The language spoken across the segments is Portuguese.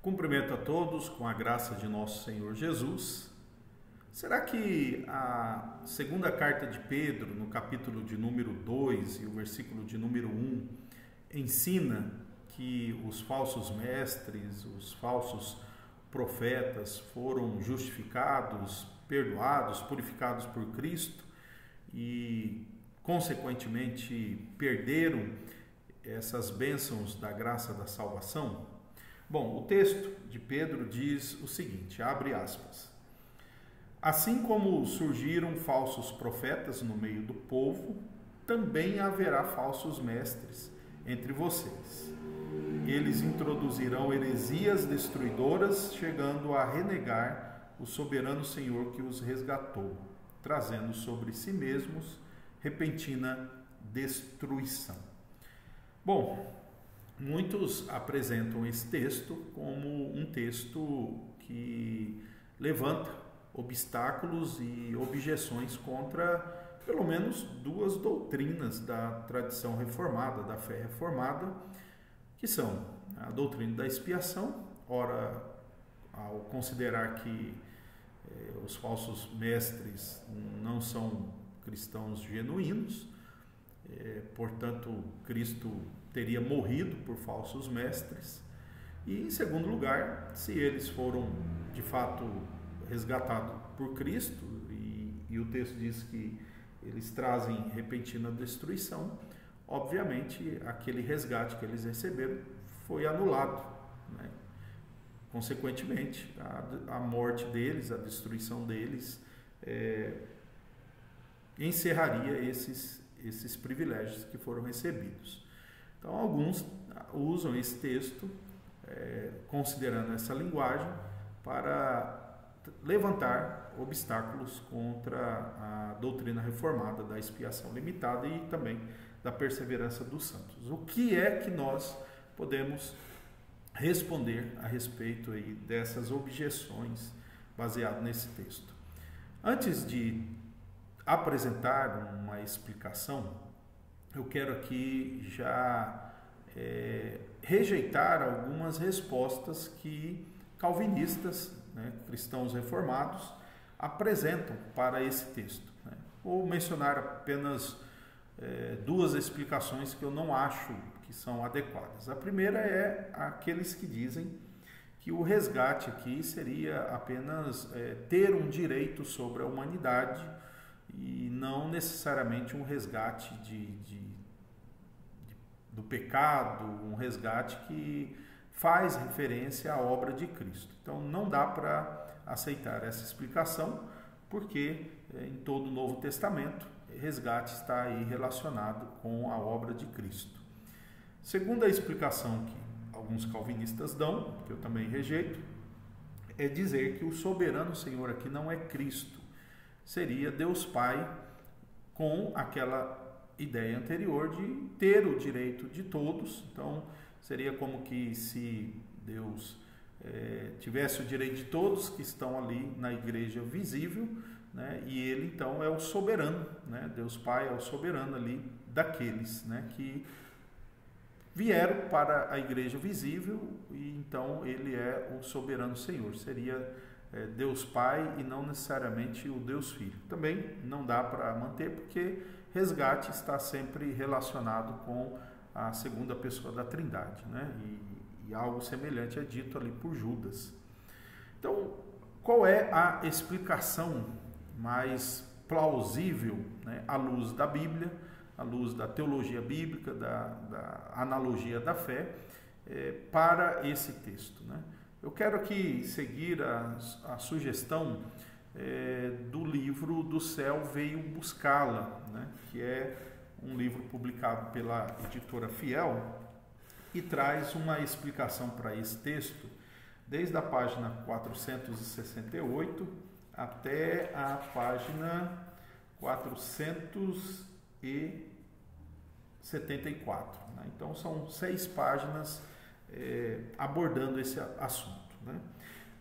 Cumprimento a todos com a graça de nosso Senhor Jesus. Será que a segunda carta de Pedro, no capítulo de número 2 e o versículo de número 1, ensina que os falsos mestres, os falsos profetas foram justificados, perdoados, purificados por Cristo e, consequentemente, perderam essas bênçãos da graça da salvação? Bom, o texto de Pedro diz o seguinte, abre aspas: assim como surgiram falsos profetas no meio do povo, também haverá falsos mestres entre vocês. Eles introduzirão heresias destruidoras, chegando a renegar o soberano Senhor que os resgatou, trazendo sobre si mesmos repentina destruição. Bom, muitos apresentam esse texto como um texto que levanta obstáculos e objeções contra, pelo menos, duas doutrinas da tradição reformada, da fé reformada, que são a doutrina da expiação. Ora, ao considerar que os falsos mestres não são cristãos genuínos, portanto, Cristo teria morrido por falsos mestres. E, em segundo lugar, se eles foram, de fato, resgatados por Cristo, e o texto diz que eles trazem repentina destruição, obviamente, aquele resgate que eles receberam foi anulado, né? Consequentemente, a morte deles, a destruição deles, encerraria esses privilégios que foram recebidos. Então, alguns usam esse texto, considerando essa linguagem, para levantar obstáculos contra a doutrina reformada da expiação limitada e também da perseverança dos santos. O que é que nós podemos responder a respeito aí dessas objeções baseado nesse texto? Antes de apresentar uma explicação, eu quero aqui já rejeitar algumas respostas que calvinistas, né, cristãos reformados, apresentam para esse texto, né? Vou mencionar apenas duas explicações que eu não acho que são adequadas. A primeira é aqueles que dizem que o resgate aqui seria apenas ter um direito sobre a humanidade e não necessariamente um resgate do pecado, um resgate que faz referência à obra de Cristo. Então não dá para aceitar essa explicação, porque em todo o Novo Testamento, resgate está aí relacionado com a obra de Cristo. Segunda explicação que alguns calvinistas dão, que eu também rejeito, é dizer que o soberano Senhor aqui não é Cristo, seria Deus Pai, com aquela ideia anterior de ter o direito de todos. Então seria como que se Deus tivesse o direito de todos que estão ali na igreja visível, né? E ele então é o soberano, né? Deus Pai é o soberano ali daqueles, né, que vieram para a igreja visível, e então ele é o soberano Senhor. Seria Deus Pai e não necessariamente o Deus Filho. Também não dá para manter, porque resgate está sempre relacionado com a segunda pessoa da Trindade, né? E algo semelhante é dito ali por Judas. Então, qual é a explicação mais plausível, né, à luz da Bíblia, à luz da teologia bíblica, da analogia da fé, para esse texto, né? Eu quero aqui seguir a sugestão do livro Do Céu Veio Buscá-la, né, que é um livro publicado pela editora Fiel, e traz uma explicação para esse texto, desde a página 468 até a página 474. Né? Então, são 6 páginas abordando esse assunto, né?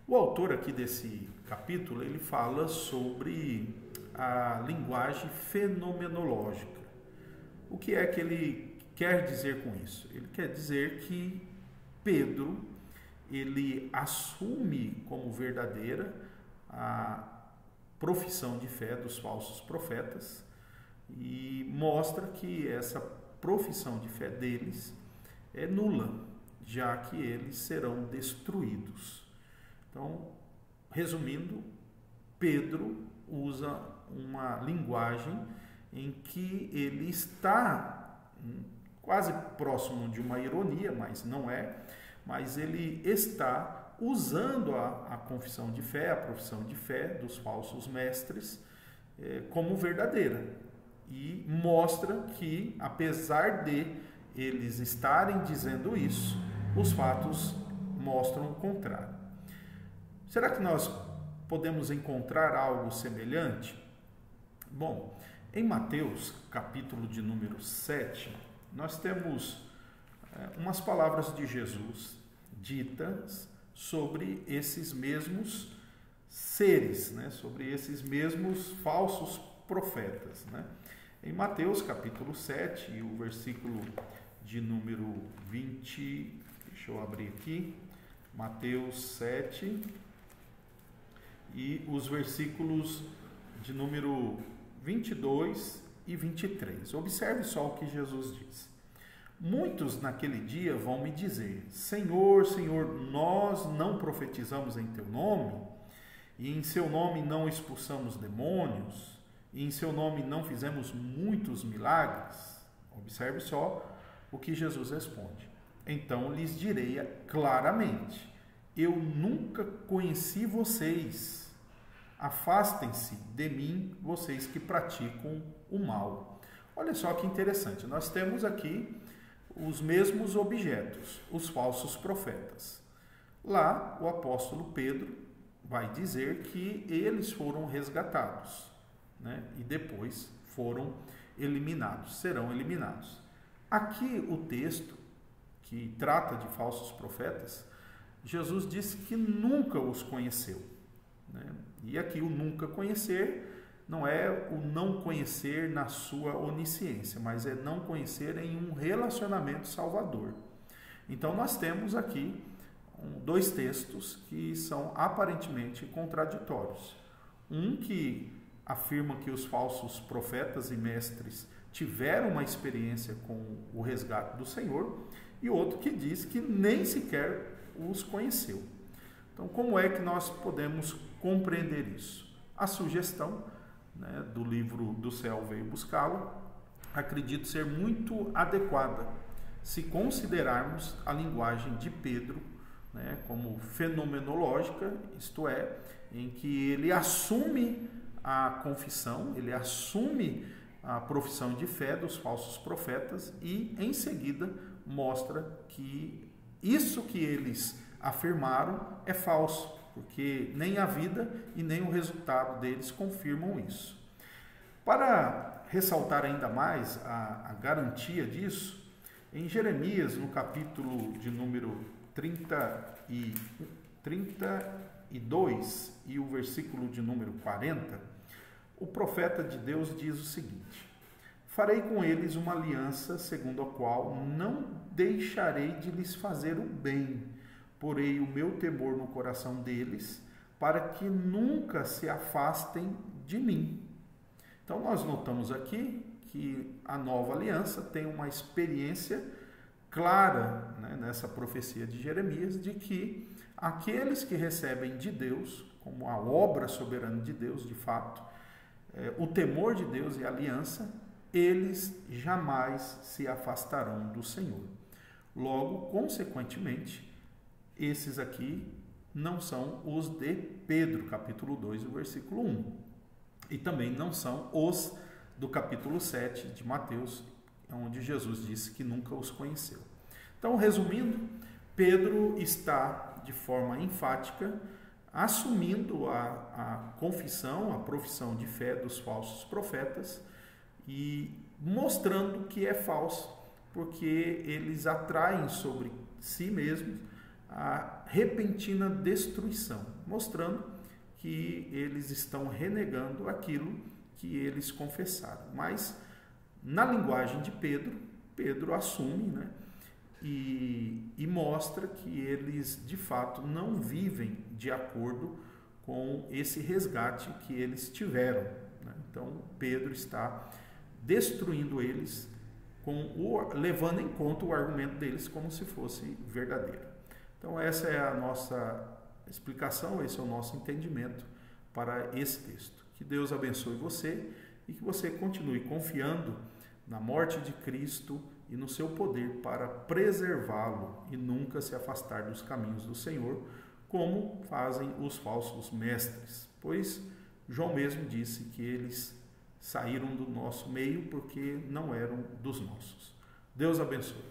O autor aqui desse capítulo, ele fala sobre a linguagem fenomenológica. O que é que ele quer dizer com isso? Ele quer dizer que Pedro, ele assume como verdadeira a profissão de fé dos falsos profetas e mostra que essa profissão de fé deles é nula, já que eles serão destruídos. Então, resumindo, Pedro usa uma linguagem em que ele está quase próximo de uma ironia, mas não é, mas ele está usando a confissão de fé, a profissão de fé dos falsos mestres como verdadeira, e mostra que, apesar de eles estarem dizendo isso, os fatos mostram o contrário. Será que nós podemos encontrar algo semelhante? Bom, em Mateus, capítulo de número 7, nós temos umas palavras de Jesus ditas sobre esses mesmos seres, né? Sobre esses mesmos falsos profetas, né? Em Mateus, capítulo 7, e o versículo de número 20, deixa eu abrir aqui, Mateus 7, e os versículos de número 22 e 23. Observe só o que Jesus diz. Muitos naquele dia vão me dizer: Senhor, Senhor, nós não profetizamos em teu nome, e em seu nome não expulsamos demônios, e em seu nome não fizemos muitos milagres? Observe só o que Jesus responde. Então lhes direi claramente: eu nunca conheci vocês. Afastem-se de mim, vocês que praticam o mal. Olha só que interessante, nós temos aqui os mesmos objetos, os falsos profetas. Lá, o apóstolo Pedro vai dizer que eles foram resgatados, né? E depois foram eliminados, serão eliminados. Aqui o texto que trata de falsos profetas, Jesus disse que nunca os conheceu, né? E aqui o nunca conhecer não é o não conhecer na sua onisciência, mas é não conhecer em um relacionamento salvador. Então nós temos aqui dois textos que são aparentemente contraditórios. Um que afirma que os falsos profetas e mestres tiveram uma experiência com o resgate do Senhor, e outro que diz que nem sequer os conheceu. Então, como é que nós podemos compreender isso? A sugestão, né, do livro Do Céu Veio Buscá-lo, acredito ser muito adequada se considerarmos a linguagem de Pedro, né, como fenomenológica, isto é, em que ele assume a confissão, ele assume a profissão de fé dos falsos profetas e, em seguida, mostra que isso que eles afirmaram é falso, porque nem a vida e nem o resultado deles confirmam isso. Para ressaltar ainda mais a garantia disso, em Jeremias, no capítulo de número 32 e o versículo de número 40, o profeta de Deus diz o seguinte: farei com eles uma aliança segundo a qual não deixarei de lhes fazer o bem, porei o meu temor no coração deles, para que nunca se afastem de mim. Então nós notamos aqui que a nova aliança tem uma experiência clara, né, nessa profecia de Jeremias, de que aqueles que recebem de Deus, como a obra soberana de Deus, de fato, o temor de Deus e a aliança, eles jamais se afastarão do Senhor. Logo, consequentemente, esses aqui não são os de Pedro, capítulo 2, versículo 1. E também não são os do capítulo 7 de Mateus, onde Jesus disse que nunca os conheceu. Então, resumindo, Pedro está, de forma enfática, assumindo a confissão, a profissão de fé dos falsos profetas e mostrando que é falso, porque eles atraem sobre si mesmos a repentina destruição, mostrando que eles estão renegando aquilo que eles confessaram. Mas, na linguagem de Pedro, Pedro assume, né, e mostra que eles de fato não vivem de acordo com esse resgate que eles tiveram, né? Então Pedro está destruindo eles, levando em conta o argumento deles como se fosse verdadeiro. Então essa é a nossa explicação, esse é o nosso entendimento para esse texto. Que Deus abençoe você e que você continue confiando na morte de Cristo e no seu poder para preservá-lo e nunca se afastar dos caminhos do Senhor, como fazem os falsos mestres. Pois João mesmo disse que eles saíram do nosso meio porque não eram dos nossos. Deus abençoe.